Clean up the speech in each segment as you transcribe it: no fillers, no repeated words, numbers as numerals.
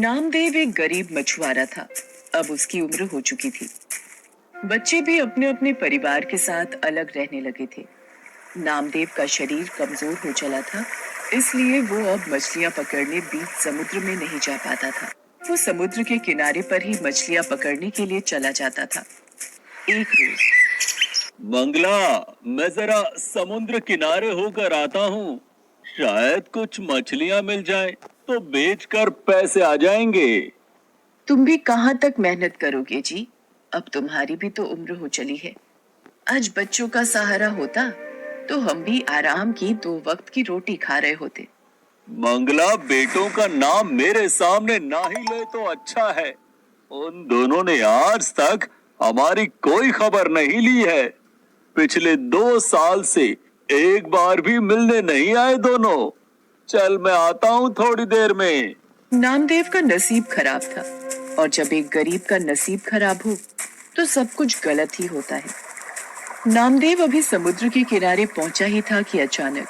नामदेव एक गरीब मछुआरा था। अब उसकी उम्र हो चुकी थी। बच्चे भी अपने अपने परिवार के साथ अलग रहने लगे थे। नामदेव का शरीर कमजोर हो चला था, इसलिए वो अब मछलियां पकड़ने बीच समुद्र में नहीं जा पाता था। वो समुद्र के किनारे पर ही मछलियां पकड़ने के लिए चला जाता था। एक रोज मंगला, मैं जरा समुद्र किनारे होकर आता हूँ। शायद कुछ मछलियाँ मिल जाएं, तो बेचकर पैसे आ जाएंगे। तुम भी कहाँ तक मेहनत करोगे जी? अब तुम्हारी भी तो उम्र हो चली है। आज बच्चों का सहारा होता तो हम भी आराम की 2 वक्त की रोटी खा रहे होते। मंगला, बेटों का नाम मेरे सामने ना ही ले तो अच्छा है। उन दोनों ने आज तक हमारी कोई खबर नहीं ली है। पिछले 2 साल से एक बार भी मिलने नहीं आए दोनों। चल, मैं आता हूँ थोड़ी देर में। नामदेव का नसीब खराब था, और जब एक गरीब का नसीब खराब हो तो सब कुछ गलत ही होता है। नामदेव अभी समुद्र के किनारे पहुंचा ही था कि अचानक,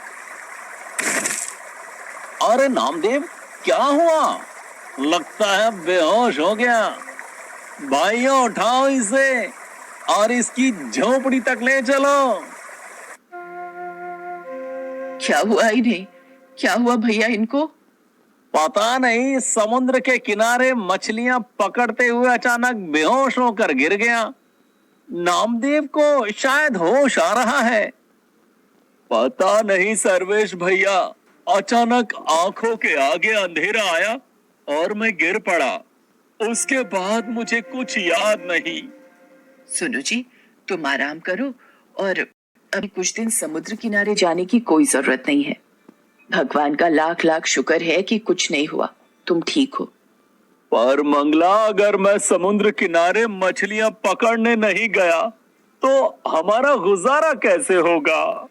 अरे नामदेव, क्या हुआ? लगता है बेहोश हो गया। भाइयों, उठाओ इसे और इसकी झोपड़ी तक ले चलो। क्या हुआ इन्हें? क्या हुआ भैया इनको? पता नहीं, समुद्र के किनारे मछलियां पकड़ते हुए अचानक बेहोश होकर गिर गया। नामदेव को शायद होश आ रहा है। पता नहीं सर्वेश भैया, अचानक आंखों के आगे अंधेरा आया और मैं गिर पड़ा। उसके बाद मुझे कुछ याद नहीं। सुनो जी, तुम आराम करो और अभी कुछ दिन समुद्र किनारे जाने की कोई जरूरत नहीं है। भगवान का लाख लाख शुक्र है कि कुछ नहीं हुआ, तुम ठीक हो। पर मंगला, अगर मैं समुद्र किनारे मछलियां पकड़ने नहीं गया तो हमारा गुजारा कैसे होगा?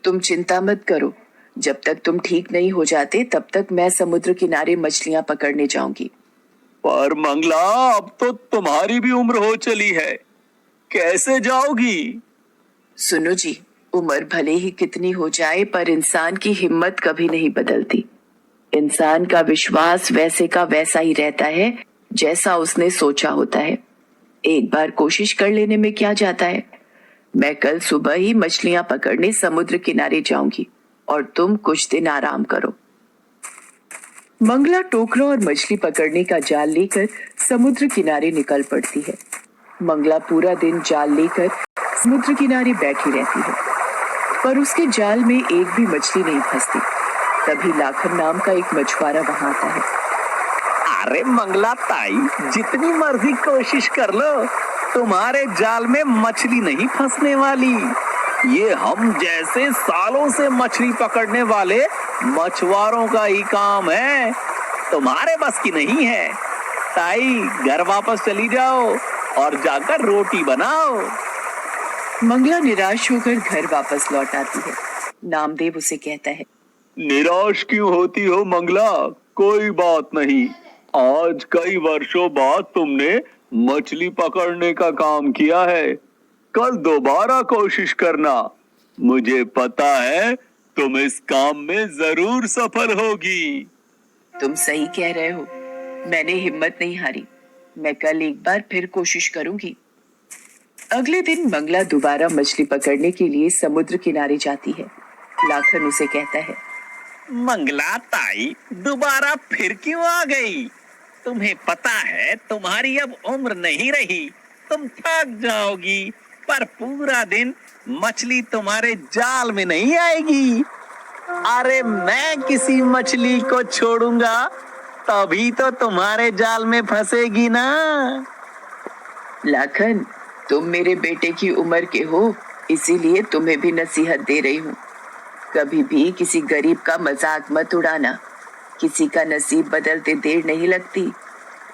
तुम चिंता मत करो, जब तक तुम ठीक नहीं हो जाते तब तक मैं समुद्र किनारे मछलियां पकड़ने जाऊंगी। पर मंगला, अब तो तुम्हारी भी उम्र हो चली है, कैसे जाओगी? सुनो जी, उम्र भले ही कितनी हो जाए पर इंसान की हिम्मत कभी नहीं बदलती। इंसान का विश्वास वैसे का वैसा ही रहता है जैसा उसने सोचा होता है। एक बार कोशिश कर लेने में क्या जाता है। मैं कल सुबह ही मछलियां पकड़ने समुद्र किनारे जाऊंगी और तुम कुछ दिन आराम करो। मंगला टोकरा और मछली पकड़ने का जाल लेकर समुद्र किनारे निकल पड़ती है। मंगला पूरा दिन जाल लेकर समुद्र किनारे बैठी रहती है, पर उसके जाल में एक भी मछली नहीं फंसती। तभी लाखन नाम का एक मछुआरा वहां आता है। अरे मंगला ताई, जितनी मर्जी कोशिश कर लो, तुम्हारे जाल में मछली नहीं फंसने वाली। ये हम जैसे सालों से मछली पकड़ने वाले मछुआरों का ही काम है, तुम्हारे बस की नहीं है। ताई, घर वापस चली जाओ और जाकर रोटी बनाओ। मंगला निराश होकर घर वापस लौट आती है। नामदेव उसे कहता है, निराश क्यों होती हो मंगला? कोई बात नहीं, आज कई वर्षों बाद तुमने मछली पकड़ने का काम किया है। कल दोबारा कोशिश करना, मुझे पता है तुम इस काम में जरूर सफल होगी। तुम सही कह रहे हो, मैंने हिम्मत नहीं हारी। मैं कल एक बार फिर कोशिश करूंगी। अगले दिन मंगला दोबारा मछली पकड़ने के लिए समुद्र किनारे जाती है। लाखन उसे कहता है, मंगला ताई, दोबारा फिर क्यों आ गई? तुम्हें पता है तुम्हारी अब उम्र नहीं रही, तुम थक जाओगी। पर पूरा दिन मछली तुम्हारे जाल में नहीं आएगी। अरे मैं किसी मछली को छोड़ूंगा तभी तो तुम्हारे जाल में फंसेगी ना। लाखन, तुम मेरे बेटे की उम्र के हो, इसीलिए तुम्हें भी नसीहत दे रही हूँ। कभी भी किसी गरीब का मजाक मत उड़ाना। किसी का नसीब बदलते देर नहीं लगती।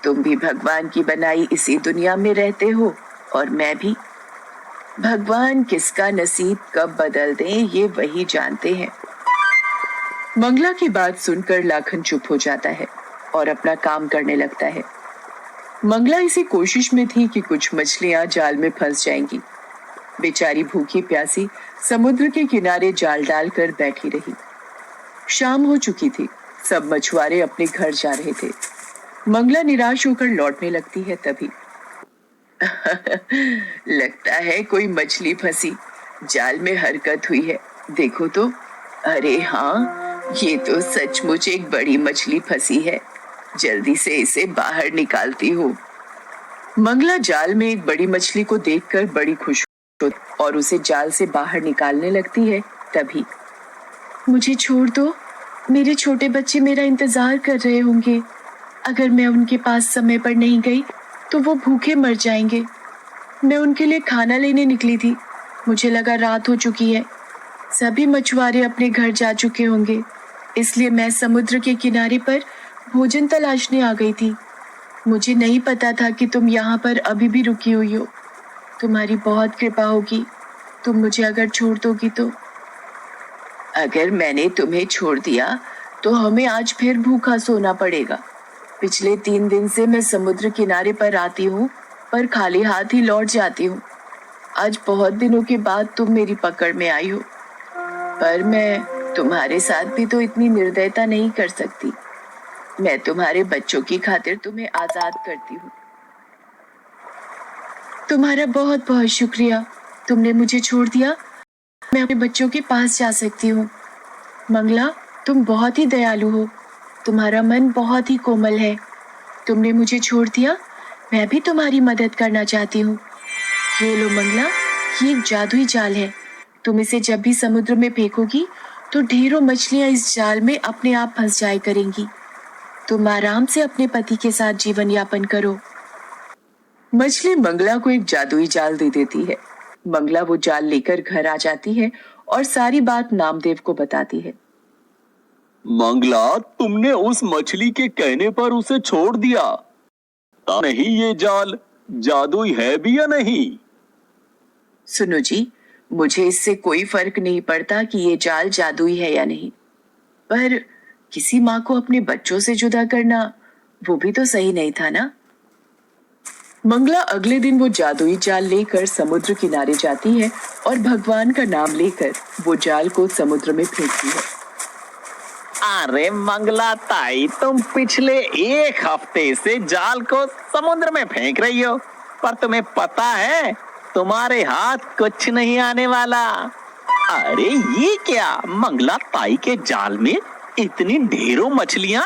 तुम भी भगवान की बनाई इसी दुनिया में रहते हो और मैं भी। भगवान किसका नसीब कब बदल दे ये वही जानते हैं। मंगला की बात सुनकर लाखन चुप हो जाता है और अपना काम करने लगता है। मंगला इसी कोशिश में थी कि कुछ मछलियां जाल में फंस जाएंगी। बेचारी भूखी प्यासी समुद्र के किनारे जाल डालकर बैठी रही। शाम हो चुकी थी, सब मछुआरे अपने घर जा रहे थे। मंगला निराश होकर लौटने लगती है। तभी लगता है कोई मछली फंसी, जाल में हरकत हुई है, देखो तो। अरे हाँ, ये तो सचमुच एक बड़ी मछली फंसी है, जल्दी से इसे बाहर निकालती हूँ। मंगला जाल में एक बड़ी मछली को देखकर बड़ी खुश होती और उसे जाल से बाहर निकालने लगती है। तभी मुझे छोड़ दो, मेरे छोटे बच्चे मेरा इंतजार कर रहे होंगे। अगर मैं उनके पास समय पर नहीं गई तो वो भूखे मर जाएंगे। मैं उनके लिए खाना लेने निकली थी, मुझे लगा रात हो चुकी है, सभी मछुआरे अपने घर जा चुके होंगे, इसलिए मैं समुद्र के किनारे पर भोजन तलाशने आ गई थी। मुझे नहीं पता था कि तुम यहाँ पर अभी भी रुकी हुई हो। तुम्हारी बहुत कृपा होगी, तुम मुझे अगर छोड़ दोगी तो। अगर मैंने तुम्हें छोड़ दिया तो हमें आज फिर भूखा सोना पड़ेगा। पिछले 3 दिन से मैं समुद्र किनारे पर आती हूँ, पर खाली हाथ ही लौट जाती हूँ। आज बहुत दिनों के बाद तुम मेरी पकड़ में आई हो, पर मैं तुम्हारे साथ भी तो इतनी निर्दयता नहीं कर सकती। मैं तुम्हारे बच्चों की खातिर तुम्हें आजाद करती हूँ। तुम्हारा बहुत बहुत शुक्रिया, तुमने मुझे छोड़ दिया, मैं अपने बच्चों के पास जा सकती हूँ। मंगला, तुम बहुत ही दयालु हो, तुम्हारा मन बहुत ही कोमल है। तुमने मुझे छोड़ दिया, मैं भी तुम्हारी मदद करना चाहती हूँ। ये लो मंगला, ये एक जादुई जाल है, तुम इसे जब भी समुद्र में फेंकोगी तो ढेरों मछलियां इस जाल में अपने आप फंस जाया करेंगी। तुम आराम से अपने पति के साथ जीवन यापन करो। मछली मंगला को एक जादुई जाल दे देती है। मंगला वो जाल लेकर घर आ जाती है और सारी बात नामदेव को बताती है। मंगला, तुमने उस मछली के कहने पर उसे छोड़ दिया। नहीं, ये जाल जादुई है भी या नहीं? सुनो जी, मुझे इससे कोई फर्क नहीं पड़ता कि ये जाल जादुई है या नहीं, पर किसी माँ को अपने बच्चों से जुदा करना वो भी तो सही नहीं था ना। मंगला अगले दिन वो जादुई जाल लेकर समुद्र किनारे जाती है और भगवान का नाम लेकर वो जाल को समुद्र में फेंकती है। अरे मंगला ताई, तुम पिछले 1 हफ्ते से जाल को समुद्र में फेंक रही हो, पर तुम्हें पता है तुम्हारे हाथ कुछ नहीं आने वाला। अरे ये क्या, मंगला ताई के जाल में इतनी ढेरों मछलियां,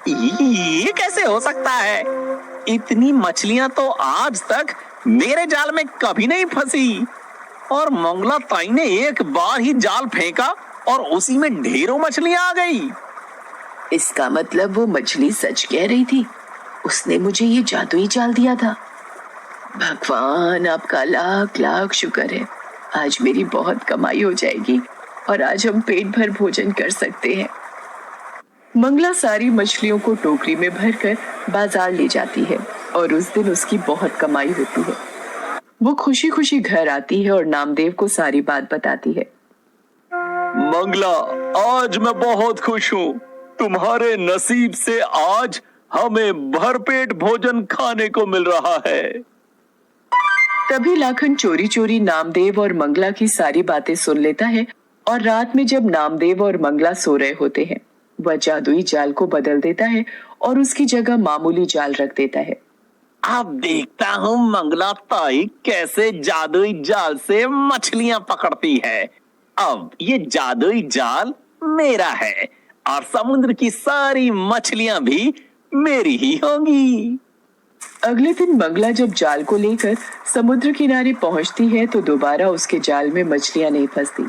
ये कैसे हो सकता है? इतनी मछलियां तो आज तक मेरे जाल में कभी नहीं फंसी। और मंगला ताई ने एक बार ही जाल फेंका और उसी में ढेरों मछलियां आ गई। इसका मतलब वो मछली सच कह रही थी, उसने मुझे ये जादुई जाल दिया था। भगवान, आपका लाख लाख शुक्र है, आज मेरी बहुत कमाई हो जाएगी और आज हम पेट भर भोजन कर सकते हैं। मंगला सारी मछलियों को टोकरी में भरकर बाजार ले जाती है और उस दिन उसकी बहुत कमाई होती है। वो खुशी खुशी घर आती है और नामदेव को सारी बात बताती है। मंगला, आज मैं बहुत खुश हूँ। तुम्हारे नसीब से आज हमें भरपेट भोजन खाने को मिल रहा है। तभी लाखन चोरी चोरी नामदेव और मंगला की सारी बातें सुन लेता है और रात में जब नामदेव और मंगला सो रहे होते हैं, वह जादुई जाल को बदल देता है और उसकी जगह मामूली जाल रख देता है। अब देखता हूँ मंगला ताई कैसे जादुई जाल से मछलियां पकड़ती है। अब ये जादुई जाल मेरा है और समुद्र की सारी मछलियां भी मेरी ही होंगी। अगले दिन मंगला जब जाल को लेकर समुद्र किनारे पहुंचती है तो दोबारा उसके जाल में मछलियां नहीं फंसती।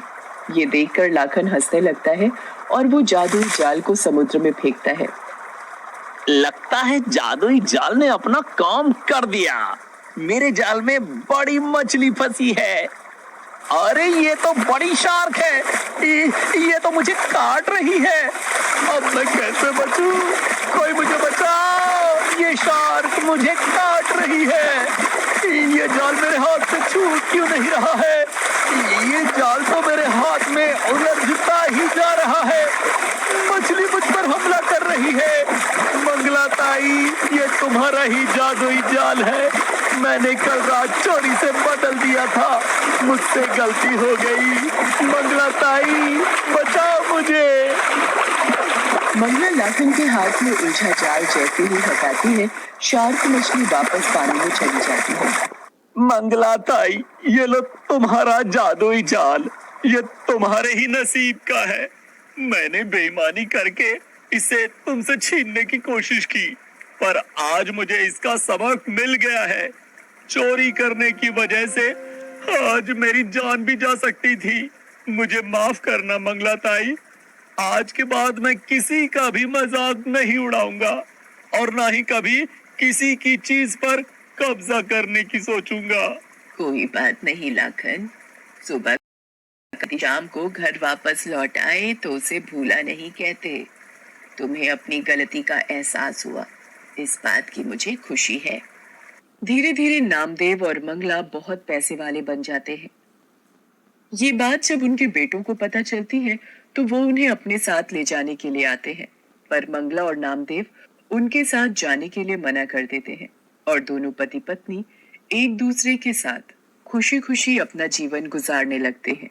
ये देखकर लाखन हंसने लगता है और वो जादुई जाल को समुद्र में फेंकता है। लगता है जादुई जाल ने अपना काम कर दिया, मेरे जाल में बड़ी मछली फंसी है। अरे ये तो बड़ी शार्क है, ये तो मुझे काट रही है। अब मैं कैसे बचूं? कोई मुझे बचाओ, ये शार्क मुझे काट रही है। ये जाल मेरे हाथ से छूट क्यों नहीं रहा है? ये जाल तो मेरे हाथ में उलझता ही जा रहा है। मछली मुझ पर हमला कर रही है। मंगला ताई, ये तुम्हारा ही जादुई जाल है, मैंने कल रात चोरी से बदल दिया था, मुझसे गलती हो गई। मंगला ताई, बचाओ मुझे। मंगला लाखन के हाथ में उलझा जाल जैसे ही हटाती है, शार्क मछली वापस पानी में चली जाती है। मंगला ताई, ये लो तुम्हारा जादुई जाल। ये तुम्हारे ही नसीब का है। मैंने बेईमानी करके इसे तुमसे छीनने की कोशिश की, पर आज मुझे इसका सबक मिल गया है। चोरी करने की वजह से आज मेरी जान भी जा सकती थी। मुझे माफ करना मंगला ताई। आज के बाद मैं किसी का भी मजाक नहीं उड़ाऊंगा और ना ही कभी किसी की चीज पर कब्जा करने की सोचूंगा। कोई बात नहीं लाखन, सुबह शाम को घर वापस लौट आए तो उसे भूला नहीं कहते। तुम्हें अपनी गलती का एहसास हुआ, इस बात की मुझे खुशी है। धीरे धीरे नामदेव और मंगला बहुत पैसे वाले बन जाते हैं। ये बात जब उनके बेटों को पता चलती है तो वो उन्हें अपने साथ ले जाने के लिए आते हैं, पर मंगला और नामदेव उनके साथ जाने के लिए मना कर देते हैं और दोनों पति पत्नी एक दूसरे के साथ खुशी खुशी अपना जीवन गुजारने लगते हैं।